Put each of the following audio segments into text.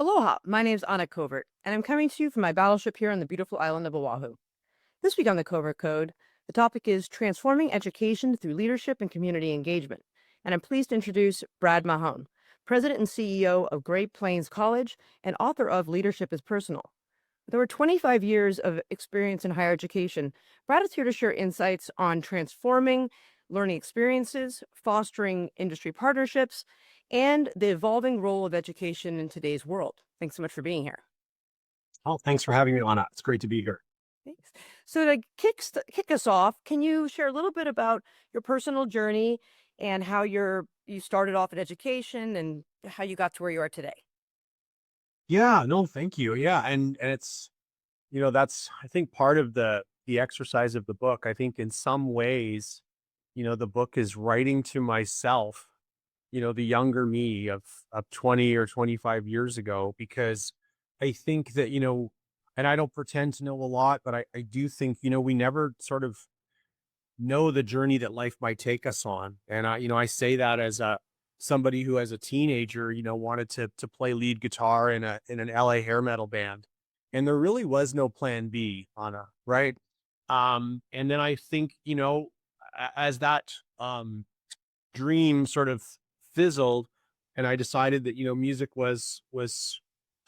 Aloha, my name's Anna Covert, and I'm coming to you from my battleship here on the beautiful island of Oahu. This week on the Covert Code, the topic is transforming education through leadership and community engagement. And I'm pleased to introduce Brad Mahon, President and CEO of Great Plains College and author of Leadership is Personal. With over 25 years of experience in higher education, Brad is here to share insights on transforming learning experiences, fostering industry partnerships, and the evolving role of education in today's world. Thanks so much for being here. Oh, thanks for having me, Anna. It's great to be here. Thanks. So to kick us off, can you share a little bit about your personal journey and how you started off in education and how you got to where you are today? Yeah, no, thank you. Yeah, and it's that's I think part of the exercise of the book. I think in some ways, the book is writing to myself, the younger me of 20 or 25 years ago, because I think that, and I don't pretend to know a lot, but I do think, we never sort of know the journey that life might take us on. And I say that as a somebody who as a teenager, wanted to play lead guitar in an LA hair metal band. And there really was no plan B, Anna, right? And then I think, as that dream sort of fizzled and I decided that, music was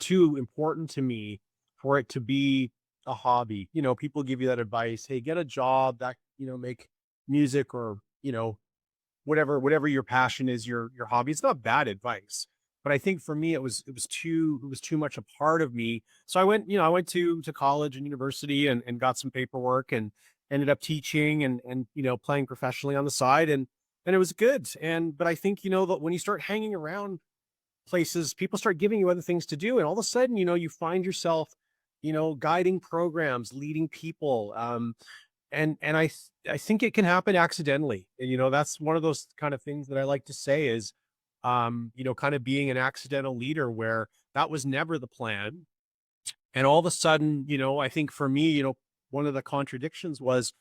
too important to me for it to be a hobby. People give you that advice, hey, get a job that, make music or, whatever your passion is, your hobby. It's not bad advice. But I think for me it was too much a part of me. So I went to college and university and got some paperwork and ended up teaching and playing professionally on the side and it was good. But I think, that when you start hanging around places, people start giving you other things to do. And all of a sudden, you find yourself, guiding programs, leading people. I think it can happen accidentally. And, that's one of those kind of things that I like to say is, kind of being an accidental leader where that was never the plan. And all of a sudden, I think for me, one of the contradictions was,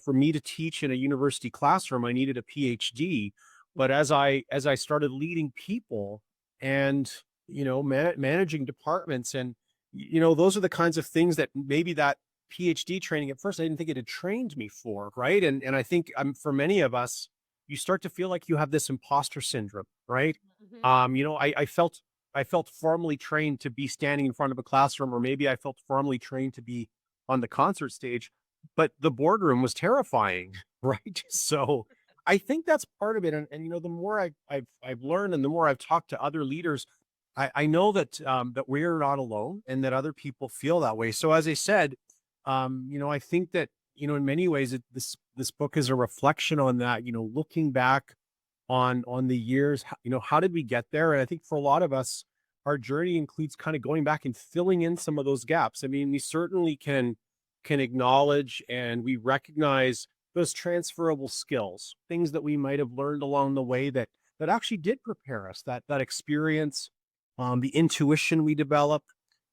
for me to teach in a university classroom, I needed a PhD. But as I started leading people and, managing departments and, those are the kinds of things that maybe that PhD training at first, I didn't think it had trained me for. Right. And I think for many of us, you start to feel like you have this imposter syndrome, right? Mhm. I felt formally trained to be standing in front of a classroom, or maybe I felt formally trained to be on the concert stage, but the boardroom was terrifying, right? So I think that's part of it. And the more I've learned and the more I've talked to other leaders, I know that we're not alone and that other people feel that way. So as I said, I think that, in many ways this book is a reflection on that, looking back on the years, how did we get there? And I think for a lot of us, our journey includes kind of going back and filling in some of those gaps. I mean, we certainly can acknowledge and we recognize those transferable skills, things that we might have learned along the way that actually did prepare us, that experience, the intuition we develop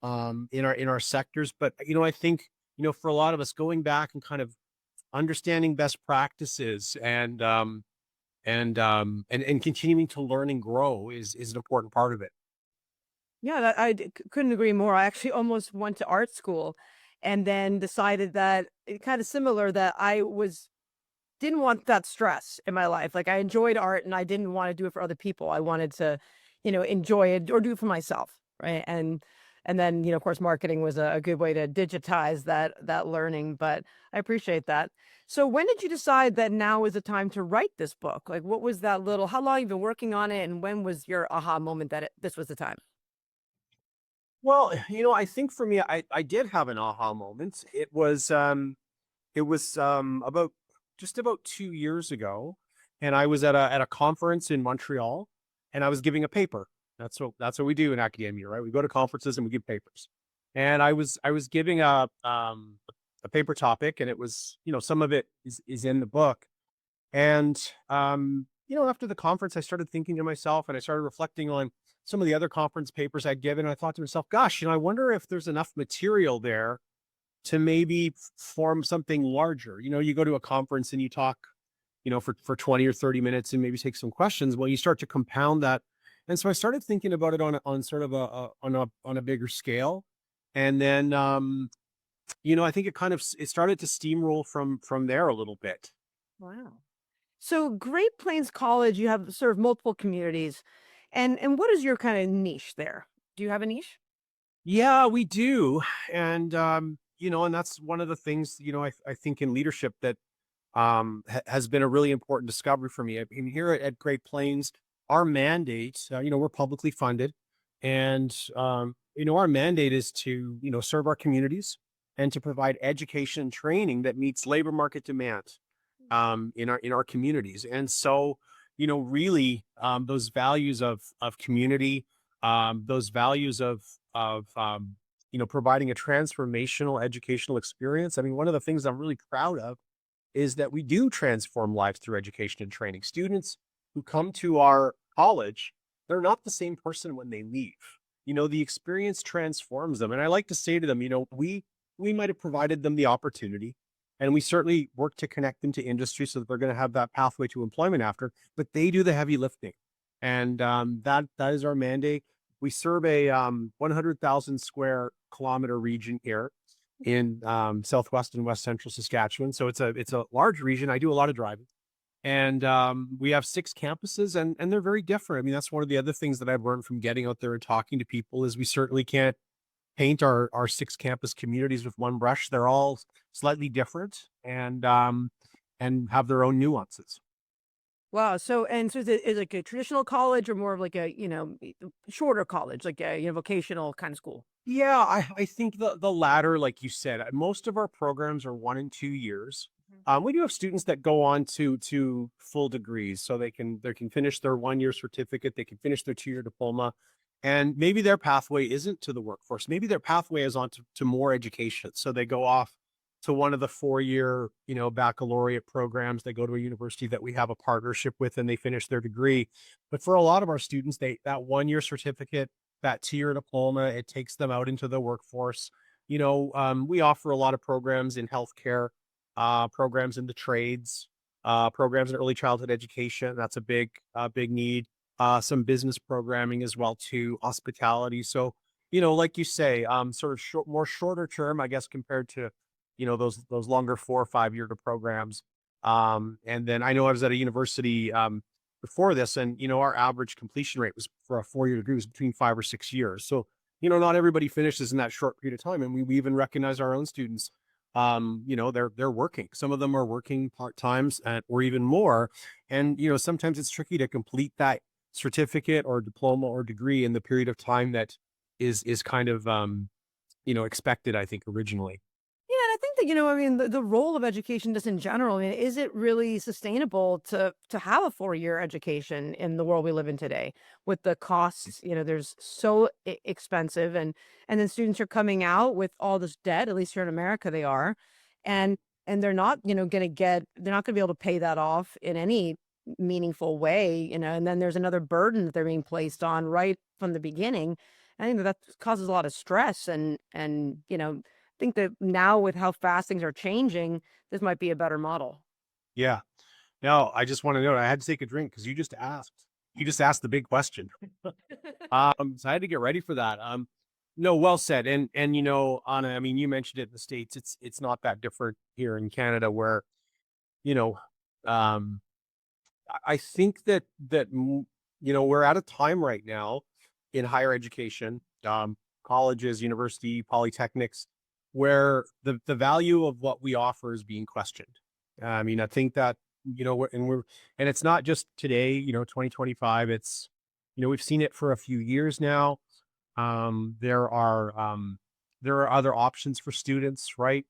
in our sectors. But I think, for a lot of us going back and kind of understanding best practices and continuing to learn and grow is an important part of it. Yeah, couldn't agree more. I actually almost went to art school and then decided that kind of similar that didn't want that stress in my life. Like I enjoyed art and I didn't want to do it for other people. I wanted to, enjoy it or do it for myself. Right. And then, of course, marketing was a good way to digitize that learning. But I appreciate that. So when did you decide that now is the time to write this book? Like what was that little how long you been working on it and when was your aha moment that this was the time? Well, I think for me, I did have an aha moment. It was about just about 2 years ago, and I was at a conference in Montreal, and I was giving a paper. That's what we do in academia, right? We go to conferences and we give papers. And I was giving a paper topic, and it was, some of it is in the book. And after the conference, I started thinking to myself, and I started reflecting on some of the other conference papers I'd given. And I thought to myself, gosh, I wonder if there's enough material there to maybe form something larger. You go to a conference and you talk, for 20 or 30 minutes and maybe take some questions. Well, you start to compound that And so I started thinking about it on sort of on a bigger scale. And then, I think it kind of it started to steamroll from there a little bit. Wow. So Great Plains College, you have served multiple communities. And what is your kind of niche there? Do you have a niche? Yeah, we do. And and that's one of the things, I think in leadership that has been a really important discovery for me. I mean, here at Great Plains, our mandate, we're publicly funded, and our mandate is to serve our communities and to provide education and training that meets labor market demand in our communities. And so, really, those values of community, those values of providing a transformational educational experience. I mean, one of the things I'm really proud of is that we do transform lives through education and training. Students who come to our college, they're not the same person when they leave. The experience transforms them. And I like to say to them, we might have provided them the opportunity, and we certainly work to connect them to industry so that they're going to have that pathway to employment after, but they do the heavy lifting. And that is our mandate. We serve a 100,000 square kilometer region here in southwest and west central Saskatchewan. So it's a large region. I do a lot of driving, and we have 6 campuses, and they're very different. I mean, that's one of the other things that I've learned from getting out there and talking to people is we certainly can't paint our 6 campus communities with one brush. They're all slightly different and have their own nuances. Wow. So is it like a traditional college or more of like a, shorter college, like a, vocational kind of school? Yeah, I think the latter, like you said, most of our programs are 1 and 2 years. Mhm. We do have students that go on to full degrees, so they can finish their 1 year certificate, they can finish their 2 year diploma, and maybe their pathway isn't to the workforce. Maybe their pathway is on to more education. So they go off to one of the 4 year, baccalaureate programs. They go to a university that we have a partnership with, and they finish their degree. But for a lot of our students, that 1 year certificate, that tier diploma, it takes them out into the workforce. We offer a lot of programs in healthcare, programs in the trades, programs in early childhood education. That's a big need. Some business programming as well too, hospitality. So, like you say, sort of more shorter term, I guess, compared to, those longer 4 or 5 year programs. And then I know I was at a university before this, and our average completion rate was for a 4 year degree was between 5 or 6 years. So, not everybody finishes in that short period of time, and we even recognize our own students. They're working. Some of them are working part times or even more, and sometimes it's tricky to complete that certificate or diploma or degree in the period of time that is kind of expected. I think originally. Yeah, and I think that, I mean, the role of education just in general, I mean, is it really sustainable to have a 4-year education in the world we live in today with the costs, there's so expensive and then students are coming out with all this debt, at least here in America they are. And and they're not, they're not gonna be able to pay that off in any meaningful way, and then there's another burden that they're being placed on right from the beginning. I think that causes a lot of stress and think that now with how fast things are changing, this might be a better model. Yeah. No, I just want to know. I had to take a drink because you just asked. You just asked the big question. So I had to get ready for that. No, well said. And Anna, I mean, you mentioned it in the States. It's not that different here in Canada, where you know, um, I think that we're at a time right now in higher education, colleges, university, polytechnics, where the value of what we offer is being questioned. I mean, I think that and it's not just today, 2025. It's we've seen it for a few years now. Um, there are um, there are other options for students, right?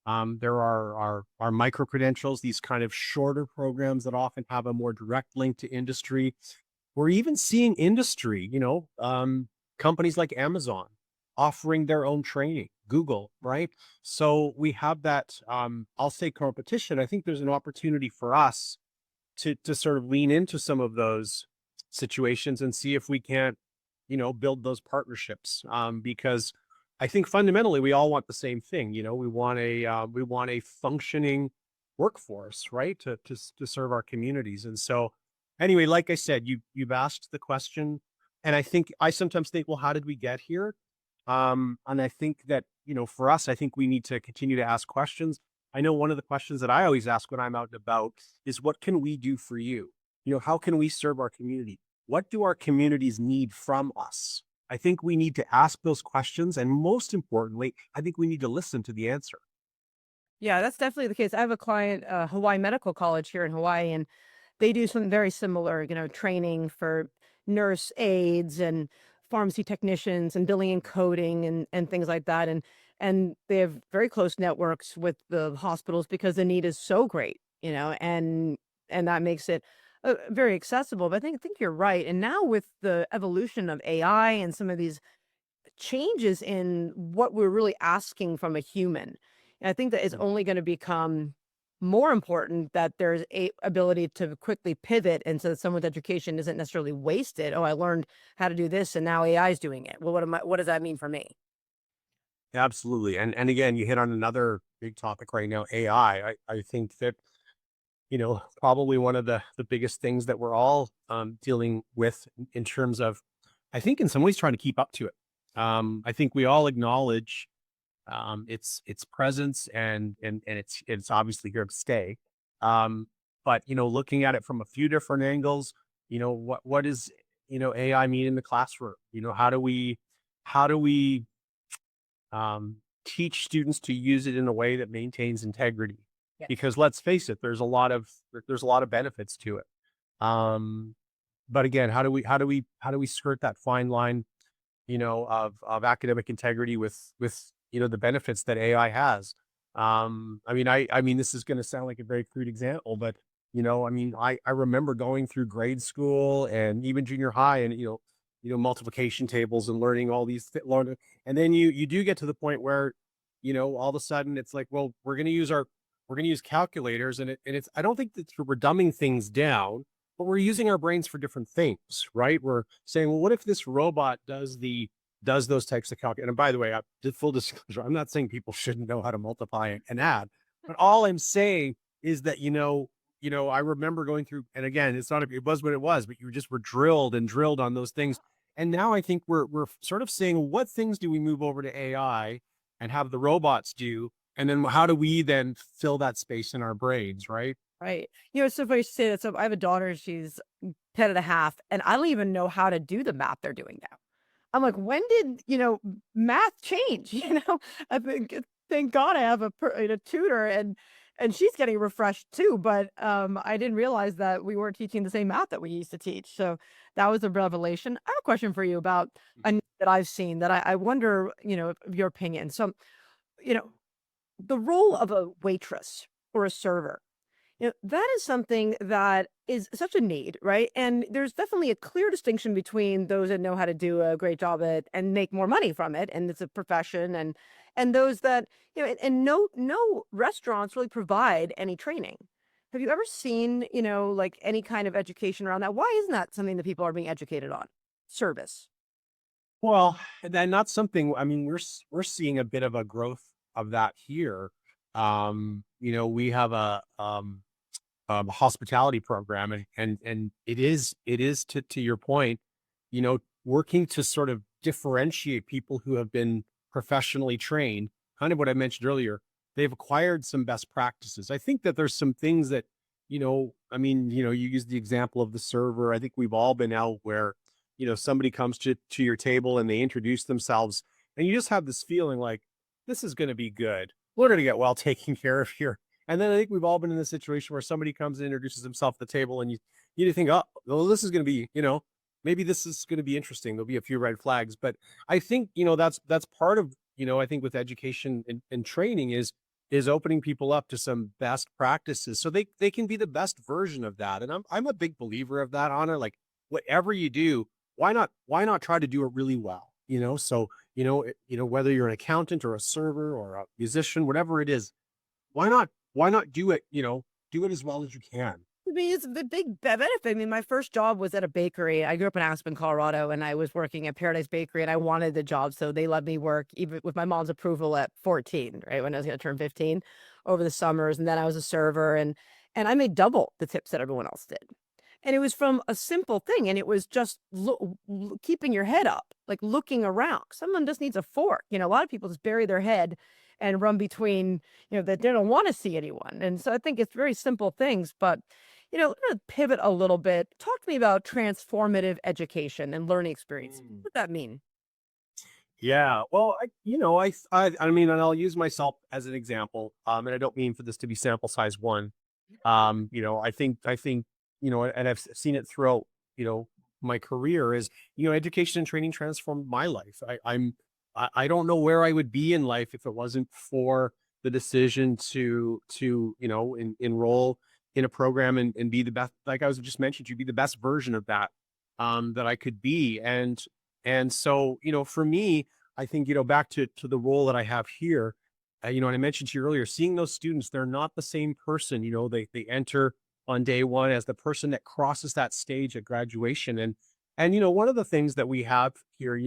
There are our micro credentials, these kind of shorter programs that often have a more direct link to industry. We're even seeing industry, companies like Amazon offering their own training, Google, right? So we have that, I'll say competition. I think there's an opportunity for us to sort of lean into some of those situations and see if we can't, build those partnerships. Because I think fundamentally we all want the same thing. We want a functioning workforce, right? To serve our communities. And so anyway, like I said, you've asked the question. And I sometimes think, well, how did we get here? And I think that, for us, I think we need to continue to ask questions. I know one of the questions that I always ask when I'm out and about is, what can we do for you? How can we serve our community? What do our communities need from us? I think we need to ask those questions. And most importantly, I think we need to listen to the answer. Yeah, that's definitely the case. I have a client, Hawaii Medical College here in Hawaii, and they do something very similar, training for nurse aides and pharmacy technicians and billing and coding and things like that. And they have very close networks with the hospitals because the need is so great, and that makes it very accessible. But I think you're right. And now with the evolution of AI and some of these changes in what we're really asking from a human. And I think that it's Mm. only going to become more important that there's a ability to quickly pivot and so that someone's education isn't necessarily wasted. Oh, I learned how to do this and now AI is doing it. Well, what does that mean for me? Absolutely. And again, you hit on another big topic right now, AI. I think that, probably one of the biggest things that we're all dealing with in terms of, I think in some ways trying to keep up to it. I think we all acknowledge its presence, and it's obviously here to stay. But looking at it from a few different angles, what is AI mean in the classroom? How do we teach students to use it in a way that maintains integrity? Yes. Because let's face it, there's a lot of benefits to it. Um, but again, how do we skirt that fine line, of academic integrity with the benefits that AI has? I mean, this is going to sound like a very crude example, but I mean, I remember going through grade school and even junior high, and multiplication tables and learning all these, and then you do get to the point where all of a sudden it's like, well, we're going to use calculators, and it's I don't think that we're dumbing things down, but we're using our brains for different things, right? We're saying, well, what if this robot does those types of calculate? And by the way, full disclosure, I'm not saying people shouldn't know how to multiply and add, but all I'm saying is that I remember going through, and again, it was what it was, but you just were drilled and drilled on those things. And now I think we're sort of saying, what things do we move over to AI and have the robots do, and then how do we then fill that space in our brains, right? Right. It's so funny you say that. So I have a daughter, she's 10 and a half, and I don't even know how to do the math they're doing now. I'm like, when did, math change? I think thank God I have a tutor and she's getting refreshed too, but I didn't realize that we weren't teaching the same math that we used to teach. So that was a revelation. I have a question for you about that I've seen that I wonder, of your opinion. So, you know, the role of a waitress or a server, that is something that is such a need, right? And there's definitely a clear distinction between those that know how to do a great job at and make more money from it, and it's a profession, and those that, and no restaurants really provide any training. Have you ever seen, like any kind of education around that? Why isn't that something that people are being educated on? Service. Well, and then not something, I mean, we're seeing a bit of a growth of that here. We have a hospitality program, and it is to your point, working to sort of differentiate people who have been professionally trained, kind of what I mentioned earlier. They've acquired some best practices. I think that there's some things that, I mean, you use the example of the server. I think we've all been out where, somebody comes to your table and they introduce themselves, and you just have this feeling like, this is going to be good. We're going to get well taken care of here. And then I think we've all been in the situation where somebody comes and introduces himself at the table, and you think, oh, well, this is going to be, maybe this is going to be interesting. There'll be a few red flags, but I think, that's part of, I think with education and training is opening people up to some best practices so they can be the best version of that. And I'm a big believer of that, Anna. Like, whatever you do, why not try to do it really well? So, whether you're an accountant or a server or a musician, whatever it is, why not do it as well as you can? I mean, it's the big benefit. I mean, my first job was at a bakery. I grew up in Aspen, Colorado, and I was working at Paradise Bakery, and I wanted the job, so they let me work even with my mom's approval at 14, right when I was going to turn 15, over the summers, and then I was a server, and I made double the tips that everyone else did. And it was from a simple thing, and it was just keeping your head up, like looking around. Someone just needs a fork. A lot of people just bury their head and run between, that they don't want to see anyone. And so I think it's very simple things. But, I'm going to pivot a little bit. Talk to me about transformative education and learning experience. Mm. What does that mean? Yeah. Well, I mean, and I'll use myself as an example. And I don't mean for this to be sample size one. I think, and I've seen it throughout, you know, my career is, education and training transformed my life. I don't know where I would be in life if it wasn't for the decision to, enroll in a program and be the best, like I was just mentioned, to be the best version of that I could be. And so, for me, I think, back to the role that I have here, and I mentioned to you earlier, seeing those students, they're not the same person. They enter on day one as the person that crosses that stage at graduation. And one of the things that we have here,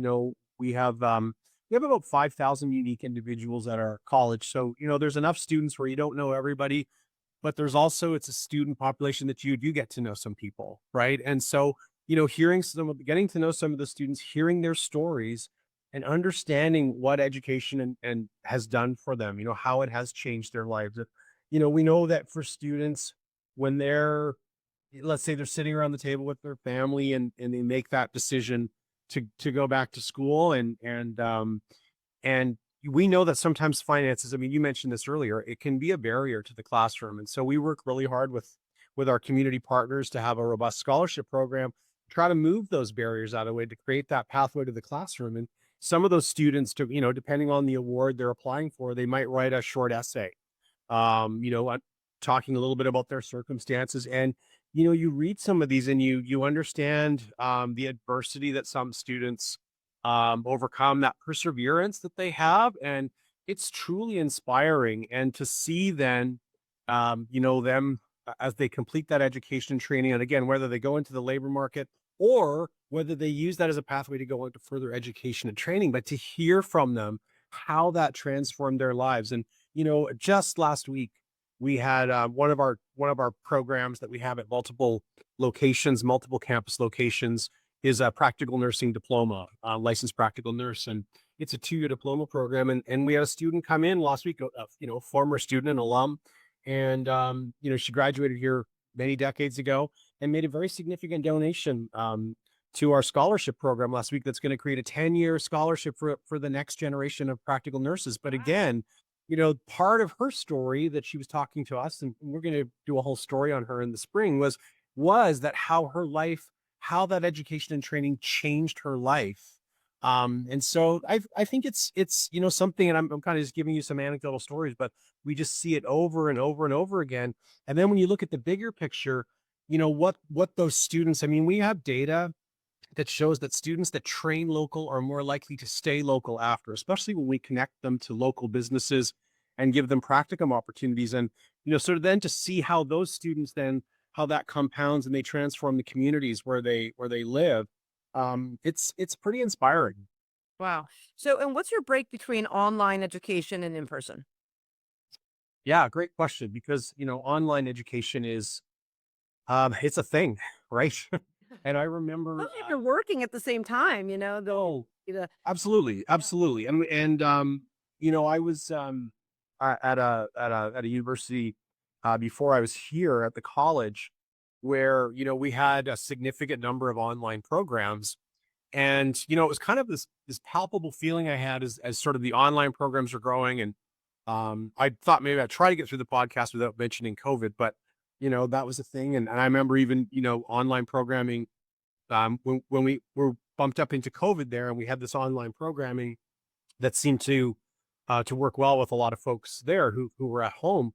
we have about 5,000 unique individuals at our college. So, there's enough students where you don't know everybody, but there's also it's a student population that you do get to know some people, right? And so, getting to know some of the students, hearing their stories, and understanding what education and has done for them, how it has changed their lives. We know that for students, when they're, let's say they're sitting around the table with their family and they make that decision to go back to school and we know that sometimes finances, I mean, you mentioned this earlier, it can be a barrier to the classroom. And so we work really hard with our community partners to have a robust scholarship program, try to move those barriers out of the way to create that pathway to the classroom. And some of those students, depending on the award they're applying for, they might write a short essay, talking a little bit about their circumstances. And you read some of these and you understand the adversity that some students overcome, that perseverance that they have, and it's truly inspiring. And to see then, them as they complete that education and training, and again, whether they go into the labor market or whether they use that as a pathway to go into further education and training, but to hear from them how that transformed their lives. And just last week we had one of our programs that we have at multiple locations, multiple campus locations, is a practical nursing diploma, licensed practical nurse. And it's a 2-year diploma program. And we had a student come in last week, former student and alum. And, she graduated here many decades ago and made a very significant donation to our scholarship program last week that's going to create a 10-year scholarship for the next generation of practical nurses. But again, part of her story that she was talking to us, and we're going to do a whole story on her in the spring, was that how that education and training changed her life. And so I think it's something, and I'm kind of just giving you some anecdotal stories, but we just see it over and over and over again. And then when you look at the bigger picture, what those students, I mean, we have data that shows that students that train local are more likely to stay local after, especially when we connect them to local businesses and give them practicum opportunities. And, sort of then to see how those students then, how that compounds and they transform the communities where they live. It's pretty inspiring. Wow. So, and what's your break between online education and in person? Yeah, great question. Because, online education is, it's a thing, right? And I remember, Especially if you're working at the same time, oh, the absolutely, yeah. absolutely. I was at a university before I was here at the college where we had a significant number of online programs. And it was kind of this palpable feeling I had as sort of the online programs are growing. And I thought maybe I'd try to get through the podcast without mentioning COVID, but that was a thing. And I remember even online programming, when we were bumped up into COVID there, and we had this online programming that seemed to work well with a lot of folks there who were at home.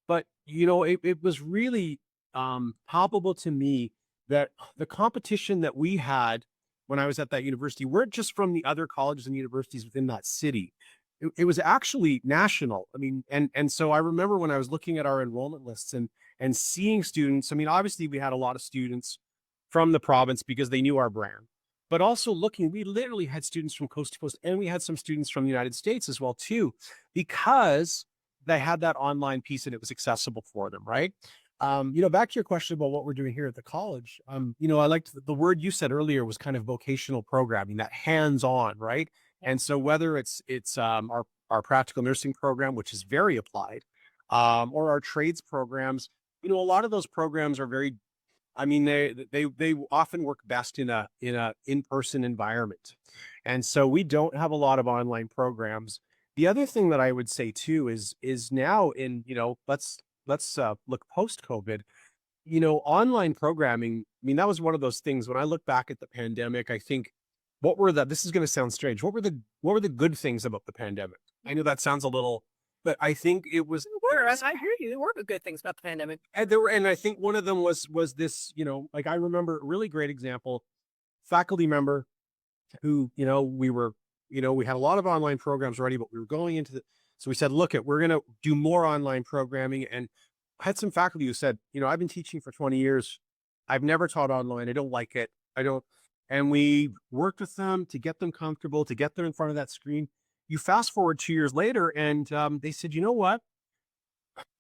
But it was really palpable to me that the competition that we had when I was at that university weren't just from the other colleges and universities within that city. It was actually national. I mean, and so I remember when I was looking at our enrollment lists and seeing students. I mean, obviously we had a lot of students from the province because they knew our brand. But also looking, we literally had students from coast to coast, and we had some students from the United States as well too, because they had that online piece and it was accessible for them, right? Back to your question about what we're doing here at the college. I liked the word you said earlier was kind of vocational programming, that hands-on, right? And so whether it's our practical nursing program, which is very applied, or our trades programs, a lot of those programs are very, they often work best in a in-person environment. And so we don't have a lot of online programs. The other thing that I would say too is now in, let's look post-COVID, online programming. I mean, that was one of those things when I look back at the pandemic, I think this is going to sound strange. What were the good things about the pandemic? I know that sounds a little, but I think it was, Whereas I hear you, there were good things about the pandemic. and I think one of them was this, like I remember a really great example, faculty member who, we had a lot of online programs already, but we were going into so we said, we're going to do more online programming. And I had some faculty who said, I've been teaching for 20 years. I've never taught online. I don't like it. I don't. And we worked with them to get them comfortable, to get them in front of that screen. You fast forward 2 years later, and they said, you know what?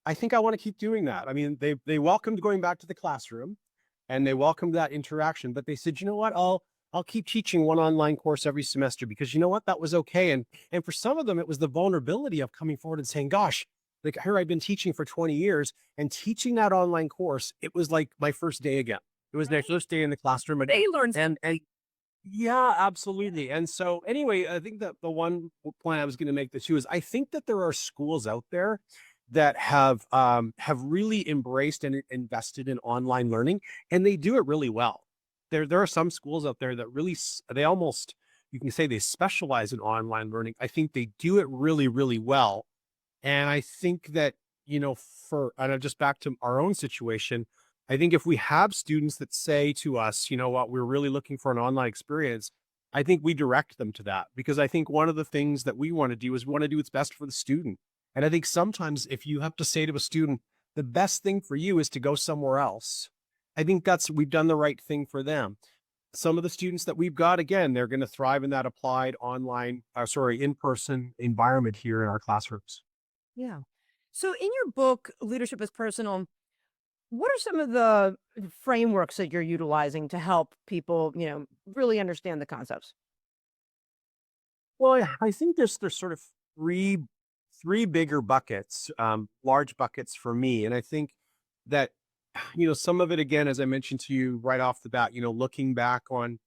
I think I want to keep doing that. I mean, they welcomed going back to the classroom, and they welcomed that interaction. But they said, you know what? I'll keep teaching one online course every semester because you know what? That was okay. And for some of them, it was the vulnerability of coming forward and saying, gosh, like here I've been teaching for 20 years and teaching that online course. It was like my first day again. It was their first day in the classroom again. They learned And yeah, absolutely. And so anyway, I think that the one point I was going to make too is I think that there are schools out there that have really embraced and invested in online learning, and they do it really well. There are some schools out there that really they almost, you can say, they specialize in online learning. I think they do it really, really well. And I think that, and just back to our own situation, I think if we have students that say to us, you know what, we're really looking for an online experience, I think we direct them to that, because I think one of the things that we want to do is we want to do what's best for the student. And I think sometimes if you have to say to a student, the best thing for you is to go somewhere else, I think we've done the right thing for them. Some of the students that we've got, again, they're going to thrive in that applied online, in-person environment here in our classrooms. Yeah. So in your book, Leadership is Personal, what are some of the frameworks that you're utilizing to help people, really understand the concepts? Well, I think there's sort of three bigger buckets, large buckets for me. And I think that, some of it, again, as I mentioned to you right off the bat, looking back on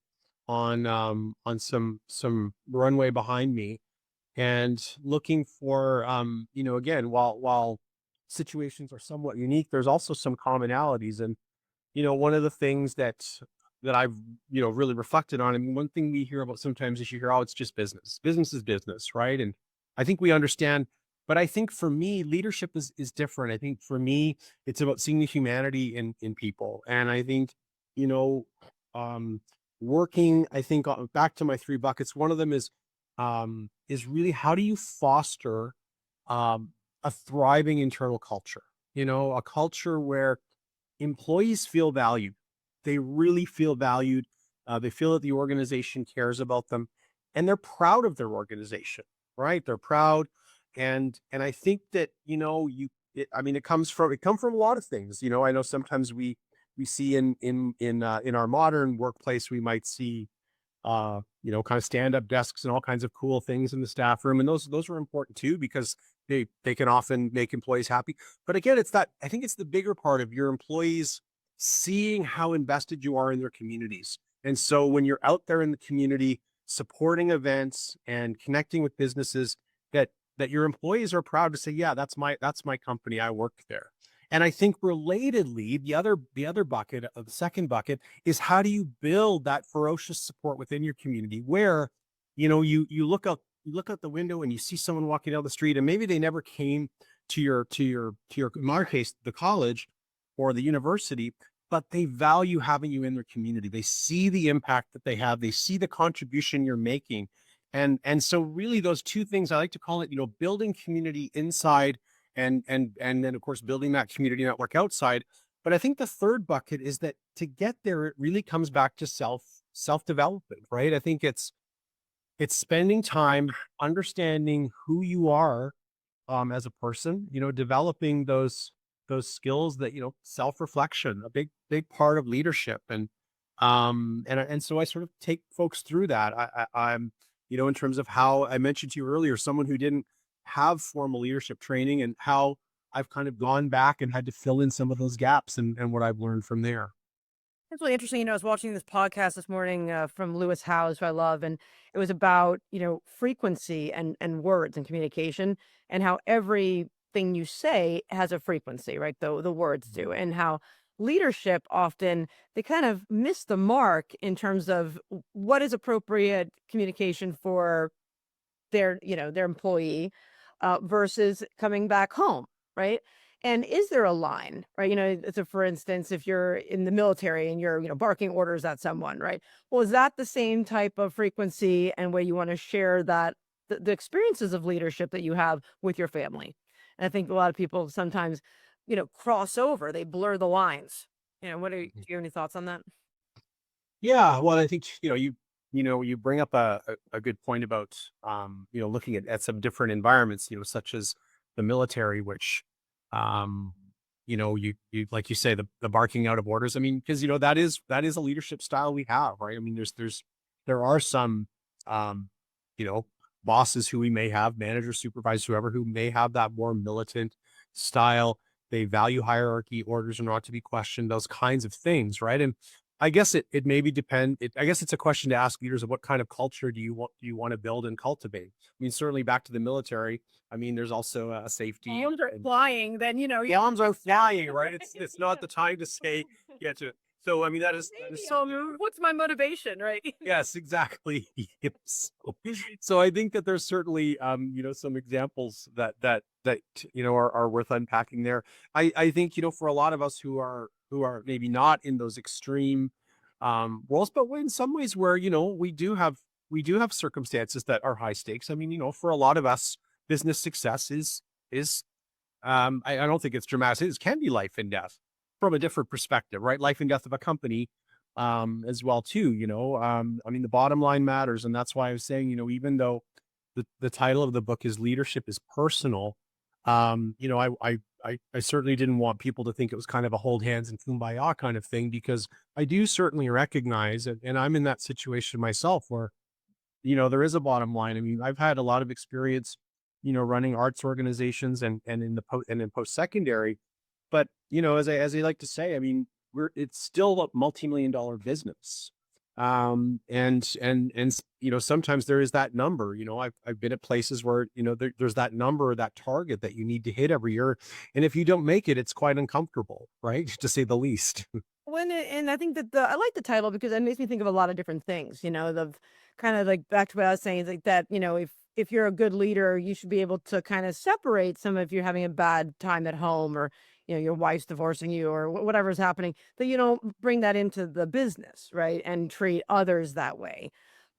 some runway behind me and looking for, again, while situations are somewhat unique, there's also some commonalities. And, one of the things that I've, really reflected on, I mean, one thing we hear about sometimes is you hear, oh, it's just business. Business is business, right? And I think we understand, but I think for me, leadership is different. I think for me, it's about seeing the humanity in people. And I think, you know, um, working, I think back to my three buckets, one of them is really how do you foster a thriving internal culture, a culture where employees feel valued. They really feel valued. They feel that the organization cares about them, and they're proud of their organization, right? They're proud, and I think that it comes from a lot of things. I know sometimes we see in our modern workplace we might see kind of stand up desks and all kinds of cool things in the staff room, and those are important too because they can often make employees happy. But again, I think it's the bigger part of your employees seeing how invested you are in their communities. And so when you're out there in the community supporting events and connecting with businesses, that your employees are proud to say, yeah, that's my company. I work there. And I think relatedly, the other bucket of the second bucket is how do you build that ferocious support within your community where, you look out the window and you see someone walking down the street and maybe they never came to your in our case, the college or the university, but they value having you in their community. They see the impact that they have. They see the contribution you're making. And so really those two things, I like to call it, building community inside and then of course building that community network outside. But I think the third bucket is that to get there, it really comes back to self-development, right? I think it's spending time understanding who you are as a person, developing those those skills that, self-reflection, a big part of leadership. And so I sort of take folks through that. I'm, in terms of how I mentioned to you earlier, someone who didn't have formal leadership training, and how I've kind of gone back and had to fill in some of those gaps, and what I've learned from there. It's really interesting. I was watching this podcast this morning from Lewis Howes, who I love, and it was about frequency and words and communication, and how everything you say has a frequency, right? The words do, and how leadership often they kind of miss the mark in terms of what is appropriate communication for their employee, versus coming back home, right? And is there a line, right? So for instance, if you're in the military and you're, barking orders at someone, right? Well, is that the same type of frequency and way you want to share that the experiences of leadership that you have with your family? And I think a lot of people sometimes, cross over, they blur the lines. Do you have any thoughts on that? Yeah, well, I think, you bring up a good point about, looking at some different environments, such as the military, which, um, you like you say, the barking out of orders. I mean, because that is a leadership style we have, right? I mean, there are some, um, you know, bosses who we may have, managers, supervisors, whoever, who may have that more militant style. They value hierarchy, orders are not to be questioned, those kinds of things, right? And I guess it maybe depend. I guess it's a question to ask leaders of what kind of culture do you want to build and cultivate. I mean, certainly back to the military. I mean, there's also a safety. Arms are flying, then The arms are flying, right? It's not the time to say yeah to. So I mean that is so what's my motivation, right? yes, exactly. Yep. So I think that there's certainly some examples that are worth unpacking there. I think for a lot of us who are maybe not in those extreme roles, but in some ways where we do have circumstances that are high stakes. I mean, for a lot of us, business success is I don't think it's dramatic. It can be life and death from a different perspective, right? Life and death of a company, as well too. I mean, the bottom line matters, and that's why I was saying, even though the title of the book is "Leadership is Personal," I certainly didn't want people to think it was kind of a hold hands and kumbaya kind of thing, because I do certainly recognize it, and I'm in that situation myself where there is a bottom line. I mean, I've had a lot of experience, running arts organizations and in post secondary. But as I like to say, I mean, it's still a multi-million dollar business. And sometimes there is that number. I've been at places where there's that number, that target that you need to hit every year, and if you don't make it, it's quite uncomfortable, right? To say the least. And I think that I like the title because it makes me think of a lot of different things, the kind of like back to what I was saying, like that, if you're a good leader, you should be able to kind of separate some if you're having a bad time at home, or, your wife's divorcing you, or whatever's happening, that you don't bring that into the business, right? And treat others that way.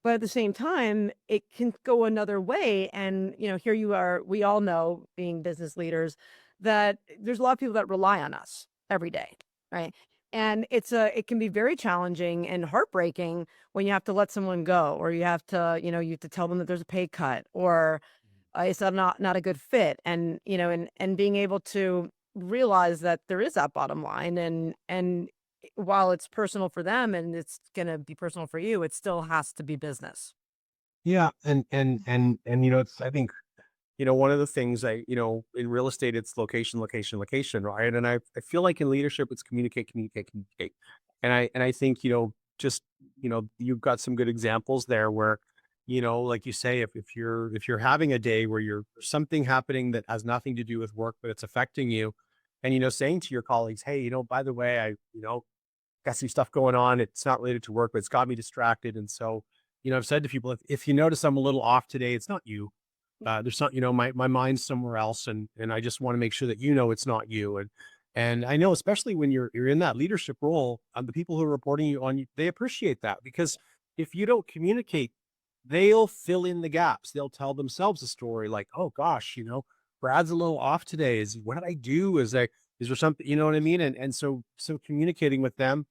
But at the same time, it can go another way. And, here you are, we all know, being business leaders, that there's a lot of people that rely on us every day, right? And it can be very challenging and heartbreaking when you have to let someone go, or you have to, you have to tell them that there's a pay cut, or it's not a good fit. And, and being able to realize that there is that bottom line, and while it's personal for them and it's going to be personal for you, it still has to be business. Yeah, and it's I think one of the things in real estate, it's location, location, location, right? And I feel like in leadership, it's communicate, communicate, communicate. And I think, just, you've got some good examples there where, like you say, if you're having a day where there's something happening that has nothing to do with work, but it's affecting you, and, saying to your colleagues, hey, by the way, got some stuff going on. It's not related to work, but it's got me distracted. And so, I've said to people, if you notice I'm a little off today, it's not you. There's not, my mind's somewhere else, and I just want to make sure that it's not you. And I know, especially when you're in that leadership role, the people who are reporting you on you, they appreciate that, because if you don't communicate, they'll fill in the gaps. They'll tell themselves a story like, oh gosh, Brad's a little off today. What did I do? Is there something, you know what I mean? And so communicating with them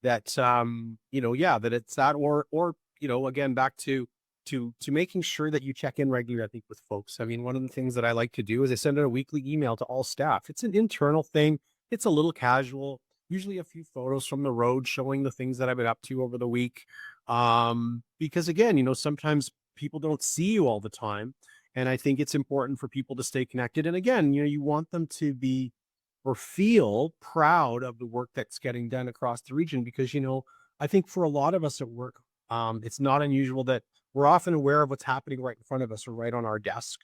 that yeah, that it's that, or again, back to to making sure that you check in regularly, I think, with folks. I mean, one of the things that I like to do is I send out a weekly email to all staff. It's an internal thing. It's a little casual, usually a few photos from the road showing the things that I've been up to over the week. Because again, sometimes people don't see you all the time. And I think it's important for people to stay connected. And again, you want them to be or feel proud of the work that's getting done across the region because, I think for a lot of us at work, it's not unusual that we're often aware of what's happening right in front of us or right on our desk,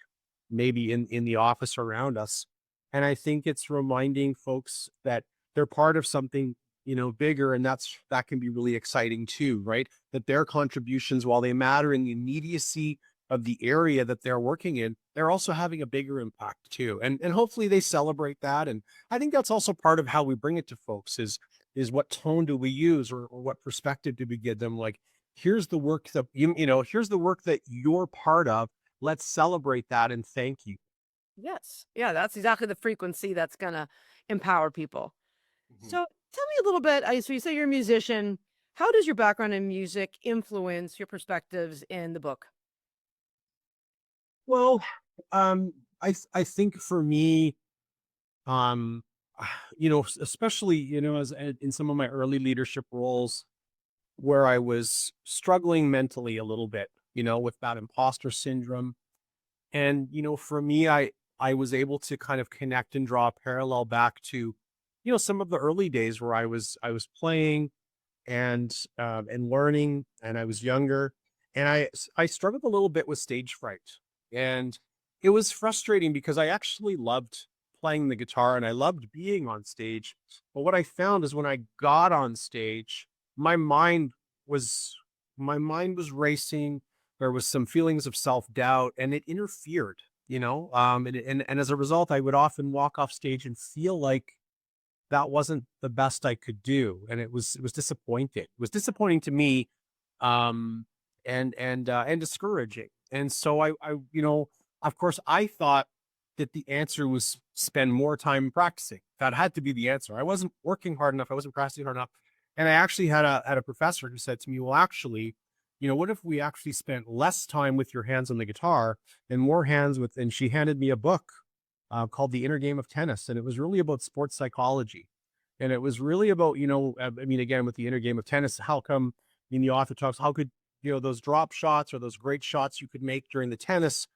maybe in the office around us. And I think it's reminding folks that they're part of something, bigger, and that can be really exciting too, right? That their contributions, while they matter in the immediacy of the area that they're working in, they're also having a bigger impact too. And hopefully they celebrate that. And I think that's also part of how we bring it to folks is what tone do we use or what perspective do we give them? Like, here's the work that here's the work that you're part of. Let's celebrate that and thank you. Yes. Yeah, that's exactly the frequency that's going to empower people. Mhm. So tell me a little bit. So you say you're a musician. How does your background in music influence your perspectives in the book? Well, um, I think for me, um, especially as in some of my early leadership roles where I was struggling mentally a little bit, with that imposter syndrome. And, for me, I was able to kind of connect and draw a parallel back to, some of the early days where I was playing and learning, and I was younger, and I struggled a little bit with stage fright, and it was frustrating because I actually loved playing the guitar and I loved being on stage. But what I found is when I got on stage, my mind was my mind was racing. There was some feelings of self doubt, and it interfered. And as a result, I would often walk off stage and feel like that wasn't the best I could do, and it was disappointing. It was disappointing to me, um, and discouraging. And so of course, I thought that the answer was spend more time practicing. That had to be the answer. I wasn't working hard enough. I wasn't practicing hard enough. And I actually had a professor who said to me, "Well, actually, what if we actually spent less time with your hands on the guitar and more hands with?" And she handed me a book called The Inner Game of Tennis. And it was really about sports psychology. And it was really about, I mean, again, with the inner game of tennis, how come, the author talks, how could, those drop shots or those great shots you could make during the tennis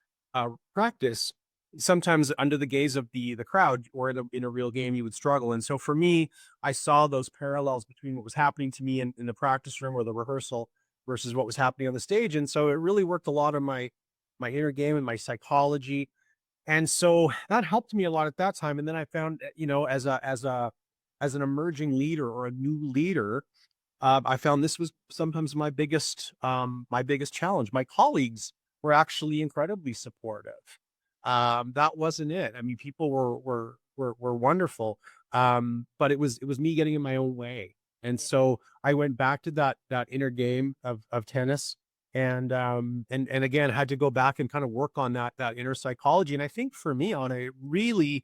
practice, sometimes under the gaze of the crowd or in a real game, you would struggle. And so for me, I saw those parallels between what was happening to me in the practice room or the rehearsal versus what was happening on the stage. And so it really worked a lot on my inner game and my psychology, and so that helped me a lot at that time. And then I found, as an emerging leader or a new leader, I found this was sometimes my biggest challenge. My colleagues were actually incredibly supportive. That wasn't it. I mean, people were wonderful, but it was me getting in my own way. And so I went back to that inner game of tennis, and again had to go back and kind of work on that inner psychology. And I think for me, Anna, it really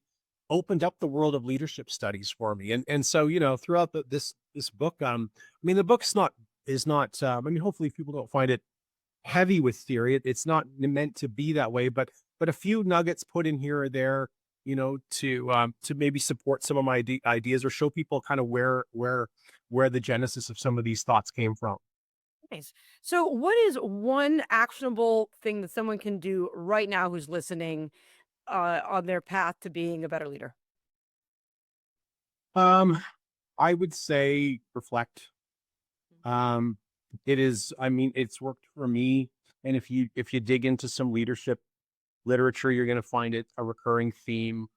opened up the world of leadership studies for me. And so throughout this book, I mean, the book's not is not. I mean, hopefully, people don't find it heavy with theory. It's not meant to be that way, but a few nuggets put in here or there, to maybe support some of my ideas or show people kind of where the genesis of some of these thoughts came from. Nice. So, what is one actionable thing that someone can do right now who's listening on their path to being a better leader? Um, I would say reflect. Um, it is, I mean, it's worked for me. And if you dig into some leadership literature, you're going to find it a recurring theme.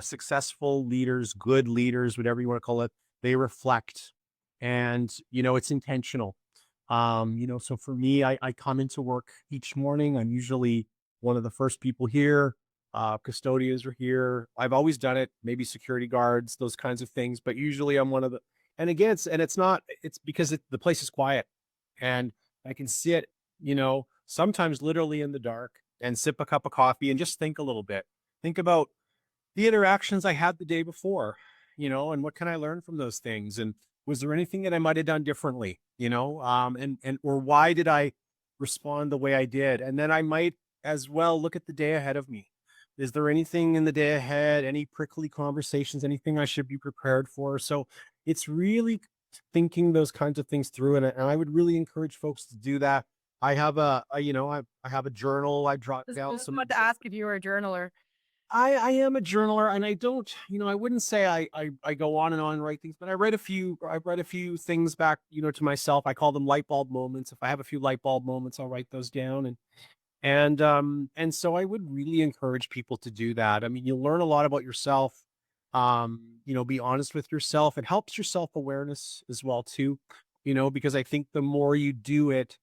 Successful leaders, good leaders, whatever you want to call it, they reflect, and it's intentional. So for me, I come into work each morning. I'm usually one of the first people here. Custodians are here. I've always done it, maybe security guards, those kinds of things, but usually I'm one of the, and again, it's not, it's because the place is quiet, and I can sit, sometimes literally in the dark and sip a cup of coffee and just think a little bit. Think about the interactions I had the day before, and what can I learn from those things? And was there anything that I might have done differently, and or why did I respond the way I did. And then I might as well look at the day ahead of me. Is there anything in the day ahead, any prickly conversations, anything I should be prepared for? So it's really thinking those kinds of things through. And I would really encourage folks to do that. I have I have a journal. I jot down Just some. wanted to ask if you were a journaler. I am a journaler, and I don't, I wouldn't say I go on and on and write things, but I've read a few things back, to myself. I call them light bulb moments. If I have a few light bulb moments, I'll write those down. And so I would really encourage people to do that. I mean, you'll learn a lot about yourself. Be honest with yourself. It helps your self-awareness as well too, because I think the more you do it,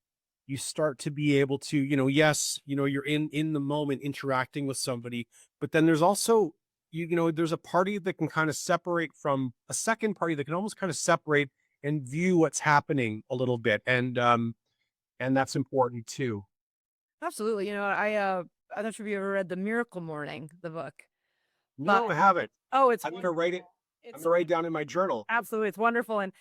you start to be able to, yes, you're in the moment interacting with somebody, but then there's also, there's a party that can kind of separate from a second party that can almost kind of separate and view what's happening a little bit. And that's important too. Absolutely. I'm not sure if you ever read The Miracle Morning, the book. But No, I haven't. oh, it's I'm gonna write it. I'm it's gonna write it down in my journal. absolutely, it's wonderful, and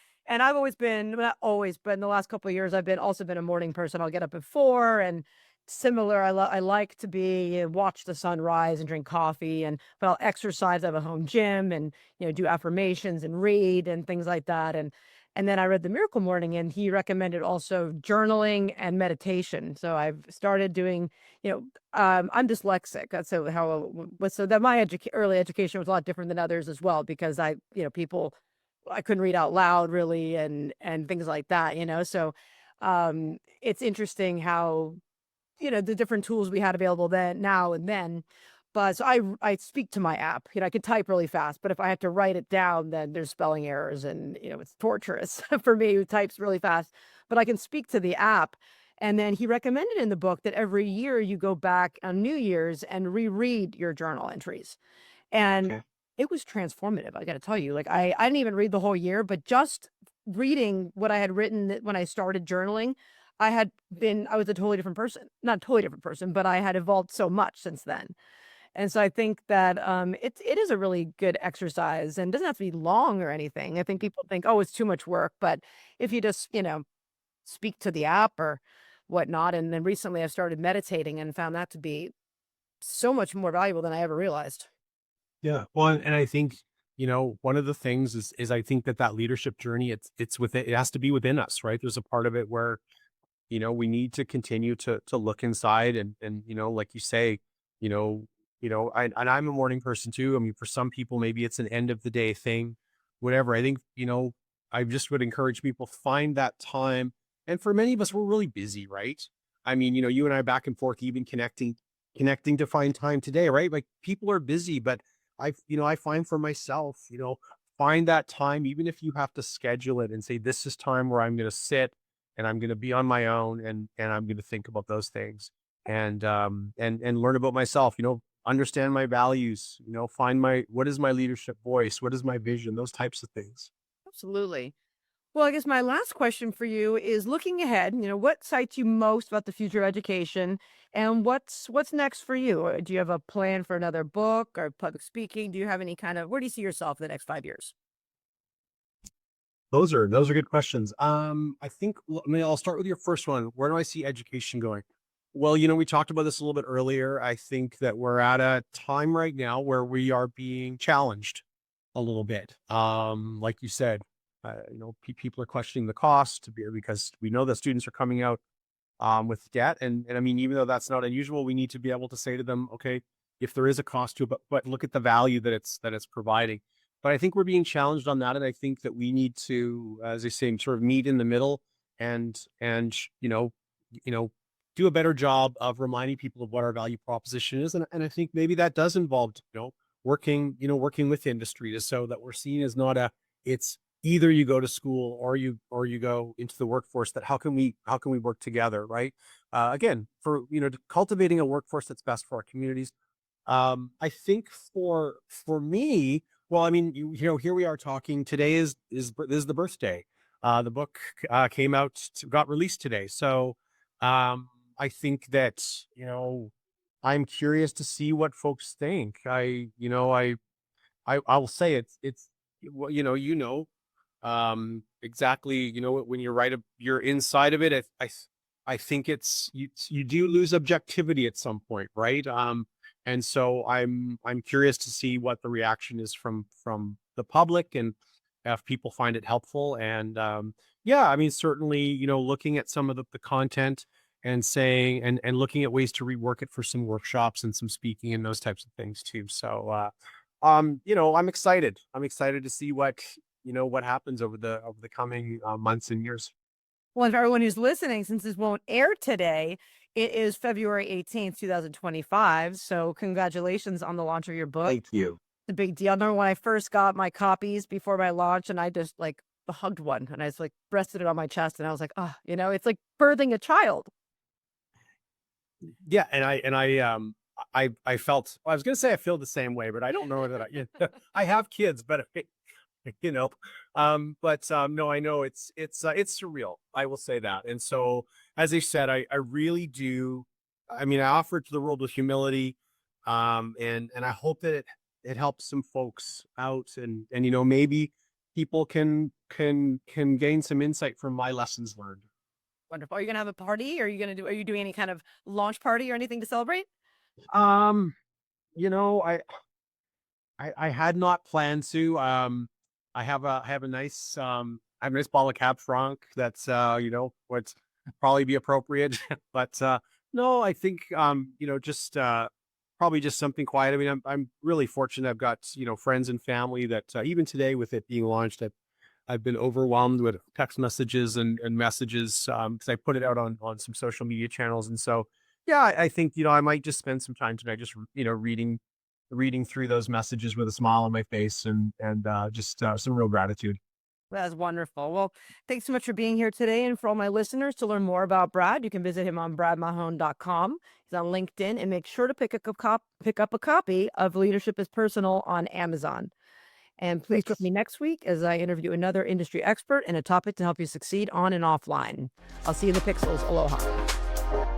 I've always been, well, not always, but in the last couple of years, I've been also been a morning person. I'll get up at 4 and similar. I like to be watch the sunrise and drink coffee, but I'll exercise. I have a home gym and do affirmations and read and things like that. And then I read The Miracle Morning, and he recommended also journaling and meditation. So I've started doing, I'm dyslexic. That's so that my early education was a lot different than others as well, because people, I couldn't read out loud really, and things like that. So it's interesting how, the different tools we had available then, now and then. But so I speak to my app. I can type really fast, but if I have to write it down, then there's spelling errors, and it's torturous for me who types really fast. But I can speak to the app. And then he recommended in the book that every year you go back on New Year's and reread your journal entries. And Okay. it was transformative. I got to tell you, like I didn't even read the whole year, but just reading what I had written when I started journaling, I was a totally different person. Not a totally different person, but I had evolved so much since then. And so I think that it is a really good exercise, and doesn't have to be long or anything. I think people think, oh, it's too much work, but if you just speak to the app or whatnot, and then recently I've started meditating and found that to be so much more valuable than I ever realized. Yeah. Well, and I think, one of the things is I think that leadership journey, it's within, it has to be within us, right? There's a part of it where, we need to continue to look inside and, like you say, you know, and I'm a morning person too. I mean, for some people, maybe it's an end of the day thing, whatever. I think, I just would encourage people find that time. And for many of us, we're really busy, right? I mean, you and I back and forth, even connecting to find time today, right? Like people are busy, but I find for myself, find that time, even if you have to schedule it and say, this is time where I'm going to sit and I'm going to be on my own and I'm going to think about those things and learn about myself, understand my values, find what is my leadership voice? What is my vision? Those types of things. Absolutely. Well, I guess my last question for you is looking ahead, what excites you most about the future of education, and what's next for you? Do you have a plan for another book or public speaking? Do you have any kind of, where do you see yourself in the next 5 years? Those are good questions. I think I'll start with your first one. Where do I see education going? Well, we talked about this a little bit earlier. I think that we're at a time right now where we are being challenged a little bit. Like you said, people are questioning the cost because we know that students are coming out with debt. And I mean, even though that's not unusual, we need to be able to say to them, okay, if there is a cost to it, but look at the value that it's providing. But I think we're being challenged on that, and I think that we need to, as I say, sort of meet in the middle and you know do a better job of reminding people of what our value proposition is. And I think maybe that does involve working with industry, to so that we're seen as not it's either you go to school or you go into the workforce. That how can we work together, right? Again, for cultivating a workforce that's best for our communities. I think for me, well, I mean, here we are talking today this is the birthday. The book got released today. So I think that, I'm curious to see what folks think. I will say it's well, exactly, when you're inside of it. I think you do lose objectivity at some point, right? And so I'm curious to see what the reaction is from the public and if people find it helpful. And yeah, I mean, certainly, looking at some of the content and saying and looking at ways to rework it for some workshops and some speaking and those types of things too. So I'm excited. I'm excited to see what happens over the coming months and years. Well, and for everyone who's listening, since this won't air today, it is February 18th, 2025. So congratulations on the launch of your book. Thank you. The big deal. I remember when I first got my copies before my launch, and I just like hugged one and I just like rested it on my chest, and I was like, oh, it's like birthing a child. Yeah, I felt well, I was gonna say I feel the same way, but I don't know that I have kids, but you know, no, I know it's surreal. I will say that. And so, as I said, I really do. I mean, I offer it to the world with humility, and I hope that it helps some folks out, and maybe people can gain some insight from my lessons learned. Wonderful. Are you gonna have a party? Are you doing any kind of launch party or anything to celebrate? Um, you know, I had not planned to. I have a nice bottle of Cab Franc that's would probably be appropriate. But no, I think just probably just something quiet. I mean, I'm really fortunate. I've got friends and family that even today with it being launched, I've been overwhelmed with text messages and messages because I put it out on some social media channels. And so yeah, I think I might just spend some time tonight just reading through those messages with a smile on my face and just some real gratitude. That's wonderful. Well, thanks so much for being here today. And for all my listeners, to learn more about Brad, you can visit him on bradmahon.com. He's on LinkedIn, and make sure to pick up a copy of Leadership is Personal on Amazon. And please join Thanks. me next week as I interview another industry expert and a topic to help you succeed on and offline. I'll see you in the pixels. Aloha.